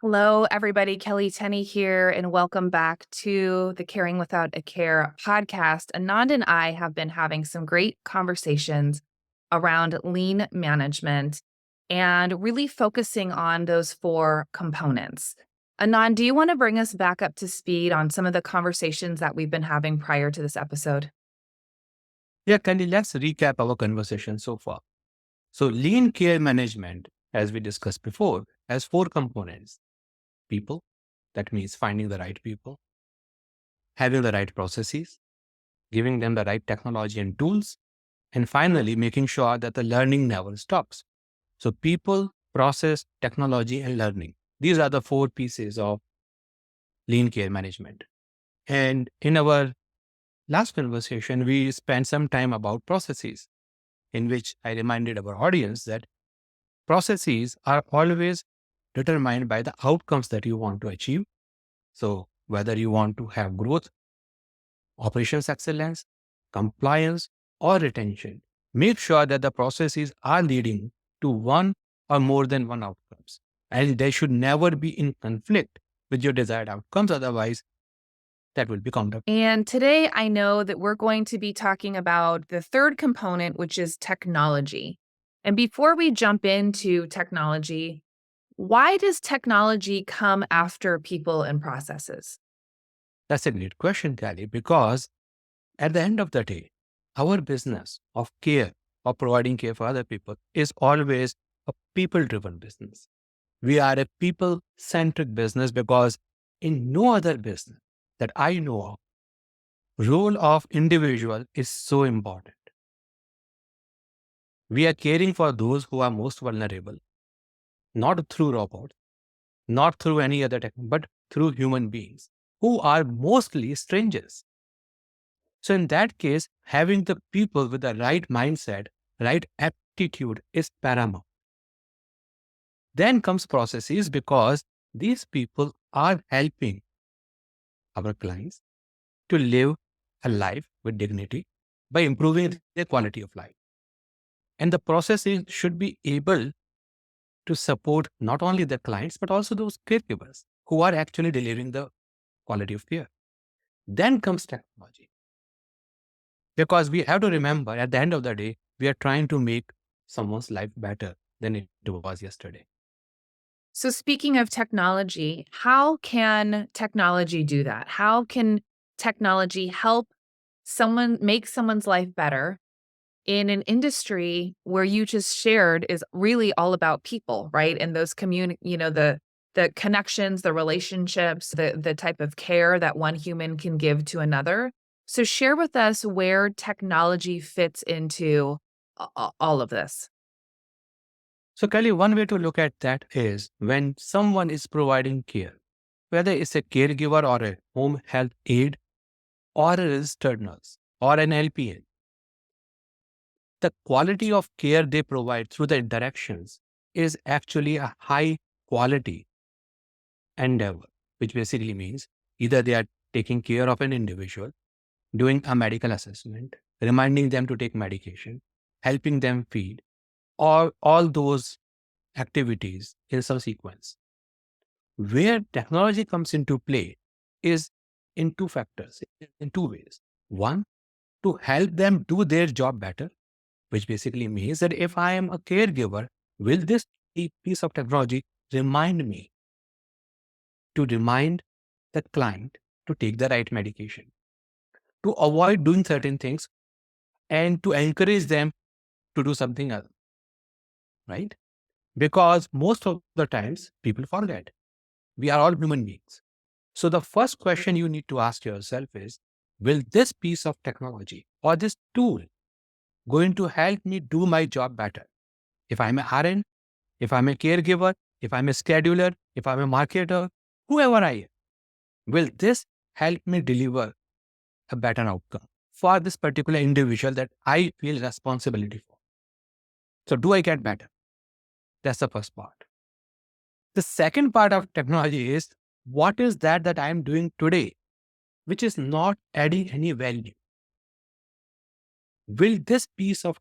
Hello, everybody. Kelly Tenney here, and welcome back to the Caring Without a Care podcast. Anand and I have been having some great conversations around lean management and really focusing on those four components. Anand, do you want to bring us back up to speed on some of the conversations that we've been having prior to this episode? Yeah, Candy, let's recap our conversation so far. So, lean care management, as we discussed before, has four components: people, that means finding the right people, having the right processes, giving them the right technology and tools, and finally, making sure that the learning never stops. So, people, process, technology, and learning. These are the four pieces of lean care management. And in our last conversation, we spent some time about processes, in which I reminded our audience that processes are always determined by the outcomes that you want to achieve. So, whether you want to have growth, operations excellence, compliance, or retention, make sure that the processes are leading to one or more than one outcomes. And they should never be in conflict with your desired outcomes. Otherwise, that will be counterproductive. And today I know that we're going to be talking about the third component, which is technology. And before we jump into technology, why does technology come after people and processes? That's a great question, Kelly, because at the end of the day, our business of care, of providing care for other people, is always a people driven business. We are a people centric business because in no other business that I know of, role of individual is so important. We are caring for those who are most vulnerable, not through robots, not through any other tech, but through human beings who are mostly strangers. So in that case, having the people with the right mindset, right aptitude is paramount. Then comes processes because these people are helping our clients to live a life with dignity by improving their quality of life. And the processes should be able to support not only the clients, but also those caregivers who are actually delivering the quality of care. Then comes technology. Because we have to remember at the end of the day, we are trying to make someone's life better than it was yesterday. So, speaking of technology, how can technology do that? How can technology help someone make someone's life better in an industry where you just shared is really all about people, right? And those the connections, the relationships, the type of care that one human can give to another. So share with us where technology fits into all of this. So, Kelly, one way to look at that is when someone is providing care, whether it's a caregiver or a home health aide or a registered nurse or an LPN, the quality of care they provide through the interactions is actually a high quality endeavor, which basically means either they are taking care of an individual, doing a medical assessment, reminding them to take medication, helping them feed, or all those activities in some sequence. Where technology comes into play is in two factors, in two ways. One, to help them do their job better, which basically means that if I am a caregiver, will this piece of technology remind me to remind the client to take the right medication, to avoid doing certain things, and to encourage them to do something else, right? Because most of the times people forget. We are all human beings. So the first question you need to ask yourself is, will this piece of technology or this tool going to help me do my job better? If I'm a RN, if I'm a caregiver, if I'm a scheduler, if I'm a marketer, whoever I am, will this help me deliver a better outcome for this particular individual that I feel responsibility for? So do I get better? That's the first part. The second part of technology is, what is that I am doing today, which is not adding any value? Will this piece of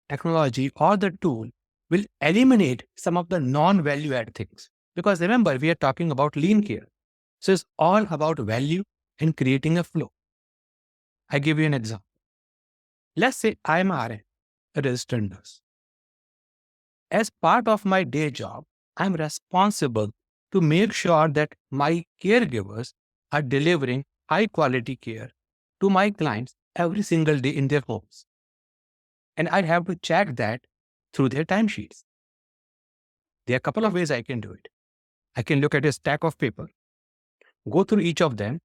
technology or the tool will eliminate some of the non-value add things? Because remember, we are talking about lean care. So it's all about value and creating a flow. I give you an example. Let's say I'm RN, a registered nurse. As part of my day job, I'm responsible to make sure that my caregivers are delivering high quality care to my clients every single day in their homes. And I have to check that through their timesheets. There are a couple of ways I can do it. I can look at a stack of paper, go through each of them,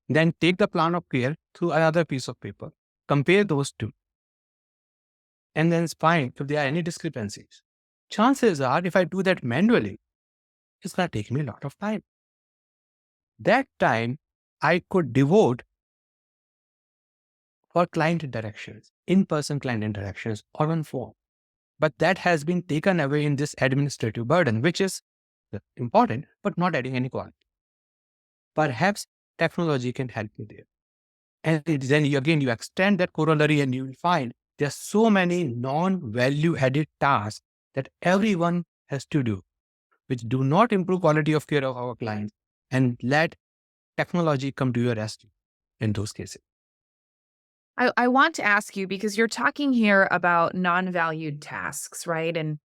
then take the plan of care through another piece of paper, compare those two, and then find if there are any discrepancies. Chances are, if I do that manually, it's going to take me a lot of time. That time I could devote for client interactions, in-person client interactions, or on phone. But that has been taken away in this administrative burden, which is important, but not adding any quality. Perhaps technology can help me there. And then you extend that corollary and you will find there's so many non-value added tasks that everyone has to do, which do not improve quality of care of our clients, and let technology come to your rescue in those cases. I want to ask you because you're talking here about non-valued tasks, right? And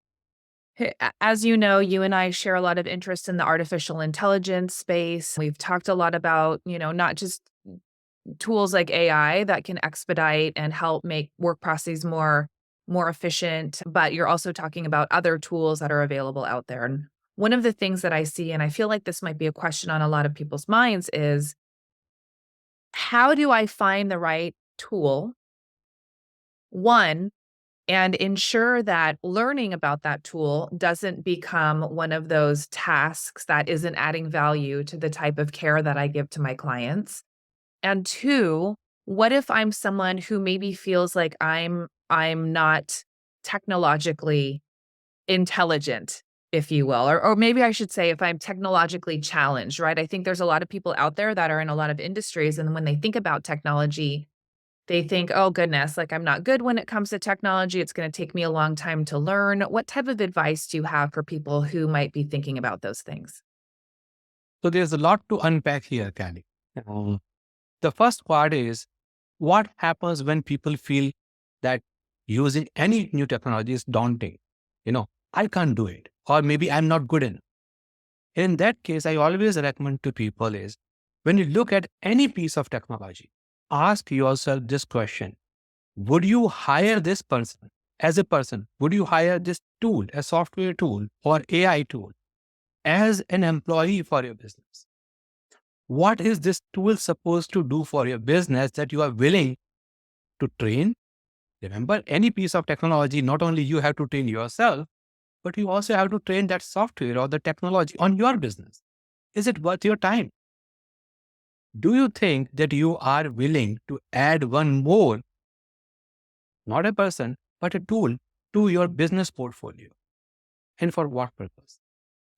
as you know, you and I share a lot of interest in the artificial intelligence space. We've talked a lot about, not just tools like AI that can expedite and help make work processes more efficient, but you're also talking about other tools that are available out there. And one of the things that I see, and I feel like this might be a question on a lot of people's minds, is how do I find the right tool? One, and ensure that learning about that tool doesn't become one of those tasks that isn't adding value to the type of care that I give to my clients. And two, what if I'm someone who maybe feels like I'm not technologically intelligent, if you will, or maybe I should say if I'm technologically challenged, right? I think there's a lot of people out there that are in a lot of industries, and when they think about technology, they think, "Oh goodness, like I'm not good when it comes to technology. It's going to take me a long time to learn." What type of advice do you have for people who might be thinking about those things? So there's a lot to unpack here, Kelly. Um, the first part is what happens when people feel that using any new technology is daunting. I can't do it, or maybe I'm not good enough. In that case, I always recommend to people is when you look at any piece of technology, ask yourself this question. Would you hire this person as a person? Would you hire this tool, a software tool or AI tool, as an employee for your business? What is this tool supposed to do for your business that you are willing to train? Remember, any piece of technology, not only you have to train yourself, but you also have to train that software or the technology on your business. Is it worth your time? Do you think that you are willing to add one more, not a person, but a tool to your business portfolio? And for what purpose?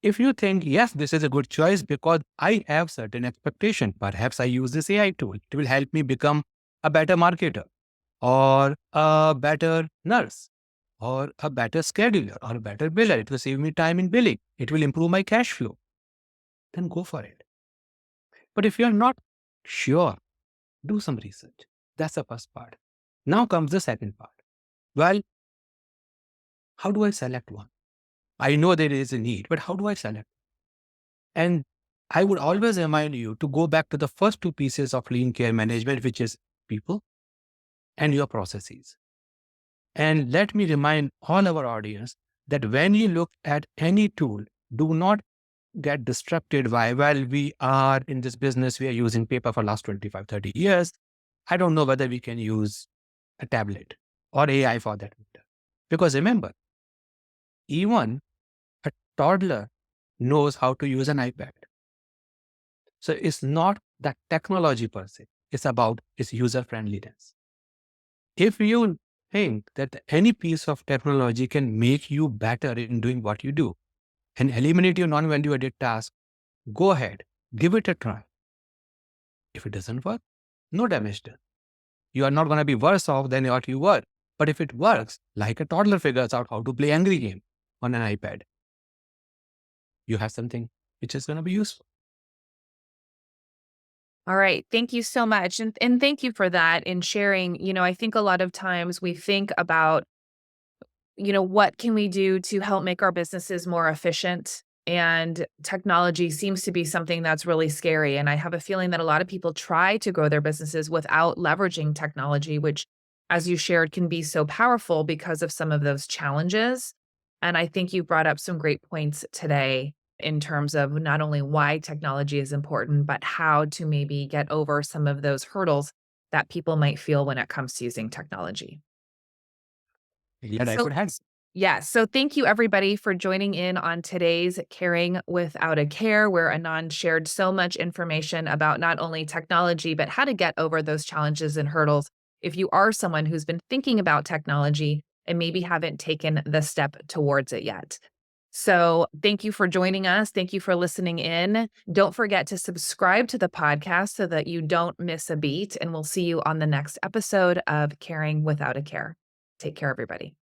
If you think, yes, this is a good choice because I have certain expectation, perhaps I use this AI tool. It will help me become a better marketer or a better nurse or a better scheduler or a better biller. It will save me time in billing. It will improve my cash flow. Then go for it. But if you're not sure, do some research. That's the first part. Now comes the second part. Well, how do I select one? I know there is a need, but how do I select? And I would always remind you to go back to the first two pieces of lean care management, which is people and your processes. And let me remind all our audience that when you look at any tool, do not get distracted by, well, we are in this business, we are using paper for last 25, 30 years. I don't know whether we can use a tablet or AI for that matter. Because remember, even a toddler knows how to use an iPad. So it's not that technology per se, it's about its user friendliness. If you think that any piece of technology can make you better in doing what you do and eliminate your non-value added task, go ahead, give it a try. If it doesn't work, no damage done. You are not going to be worse off than what you were. But if it works, like a toddler figures out how to play Angry Game on an iPad, you have something which is going to be useful. All right. Thank you so much. And thank you for that in sharing. I think a lot of times we think about, what can we do to help make our businesses more efficient? And technology seems to be something that's really scary. And I have a feeling that a lot of people try to grow their businesses without leveraging technology, which, as you shared, can be so powerful because of some of those challenges. And I think you brought up some great points today in terms of not only why technology is important, but how to maybe get over some of those hurdles that people might feel when it comes to using technology. Glad I So, could help. yes. So thank you everybody for joining in on today's Caring Without a Care, where Anand shared so much information about not only technology, but how to get over those challenges and hurdles if you are someone who's been thinking about technology and maybe haven't taken the step towards it yet. So thank you for joining us. Thank you for listening in. Don't forget to subscribe to the podcast so that you don't miss a beat. And we'll see you on the next episode of Caring Without a Care. Take care, everybody.